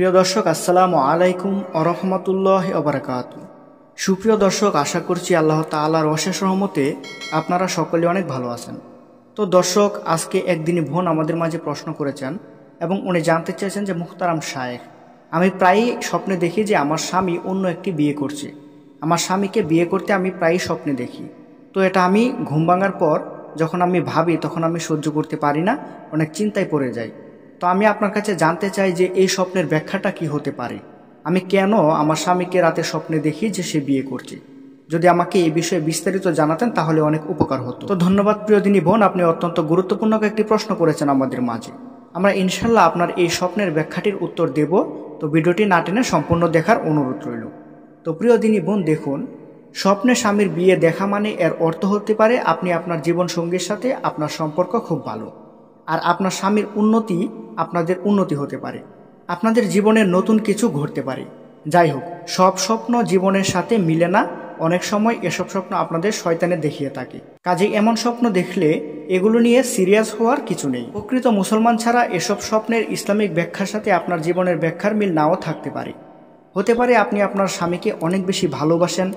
প্রিয় দর্শক, আসসালামু আলাইকুম ওয়া রাহমাতুল্লাহি ওয়া বারাকাতুহু। সুপ্রিয় দর্শক, আশা করছি আল্লাহ তাআলার অশেষ রহমতে আপনারা সকলে অনেক ভালো আছেন। তো দর্শক, আজকে একদিনই বোন আমাদের মাঝে প্রশ্ন করেছেন এবং উনি জানতে চেয়েছেন যে মুহতারাম শায়েখ, আমি প্রায়ই স্বপ্নে দেখি যে আমার স্বামী অন্য একটি বিয়ে করছে। আমার স্বামীকে বিয়ে করতে আমি প্রায়ই স্বপ্নে দেখি। তো এটা আমি ঘুম ভাঙার পর যখন আমি ভাবি তখন আমি সহ্য করতে পারি না, অনেক চিন্তায় পড়ে যাই। তো আমি আপনার কাছে জানতে চাই যে এই স্বপ্নের ব্যাখ্যাটা কি হতে পারে। আমি কেন আমার স্বামীকে রাতে স্বপ্নে দেখি যে সে বিয়ে করছে? যদি আমাকে এই বিষয়ে বিস্তারিত জানাতেন তাহলে অনেক উপকার হতো। তো ধন্যবাদ প্রিয় দিনী বোন, আপনি অত্যন্ত গুরুত্বপূর্ণ একটি প্রশ্ন করেছেন আমাদের মাঝে। আমরা ইনশাল্লাহ আপনার এই স্বপ্নের ব্যাখ্যাটির উত্তর দেব। তো ভিডিওটি না টেনে সম্পূর্ণ দেখার অনুরোধ রইল। তো প্রিয় দিনী বোন, দেখুন, স্বপ্নে স্বামীর বিয়ে দেখা মানে এর অর্থ হতে পারে আপনি আপনার জীবনসঙ্গীর সাথে আপনার সম্পর্ক খুব ভালো, আর আপনার স্বামীর উন্নতি আপনাদের উন্নতি হতে পারে, আপনাদের জীবনের নতুন কিছু ঘটতে পারে। যাই হোক, সব স্বপ্ন জীবনের সাথে মিলে না, অনেক সময় এসব স্বপ্ন আপনাদের শয়তানে দেখিয়ে থাকে। কাজেই এমন স্বপ্ন দেখলে এগুলো নিয়ে সিরিয়াস হওয়ার কিছু নেই। প্রকৃত মুসলমান ছাড়া এসব স্বপ্নের ইসলামিক ব্যাখ্যার সাথে আপনার জীবনের ব্যাখ্যার মিল নাও থাকতে পারে। হতে পারে আপনি আপনার স্বামীকে অনেক বেশি ভালোবাসেন,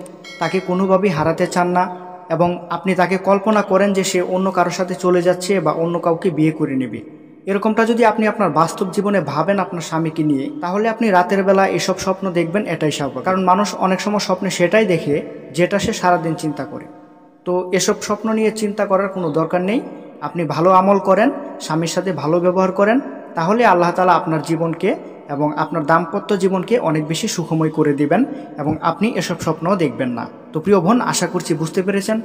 তাকে কোনোভাবেই হারাতে চান না, এবং আপনি তাকে কল্পনা করেন যে সে অন্য কারোর সাথে চলে যাচ্ছে বা অন্য কাউকে বিয়ে করে নেবে। এরকমটা যদি আপনি আপনার বাস্তব জীবনে ভাবেন আপনার স্বামীকে নিয়ে, তাহলে আপনি রাতের বেলা এসব স্বপ্ন দেখবেন, এটাই স্বাভাবিক। কারণ মানুষ অনেক সময় স্বপ্নে সেটাই দেখে যেটা সে সারাদিন চিন্তা করে। তো এসব স্বপ্ন নিয়ে চিন্তা করার কোনো দরকার নেই। আপনি ভালো আমল করেন, স্বামীর সাথে ভালো ব্যবহার করেন, তাহলে আল্লাহ তাআলা আপনার জীবনকে এবং আপনার দাম্পত্য জীবনকে অনেক বেশি সুখময় করে দিবেন এবং আপনি এসব স্বপ্নও দেখবেন না। তো প্রিয় বোন, আশা করছি বুঝতে পেরেছেন।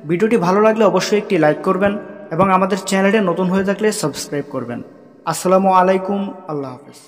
ভিডিওটি ভালো লাগলে অবশ্যই একটি লাইক করবেন এবং আমাদের চ্যানেলে নতুন হয়ে থাকলে সাবস্ক্রাইব করবেন। আসসালামু আলাইকুম, আল্লাহ হাফেজ।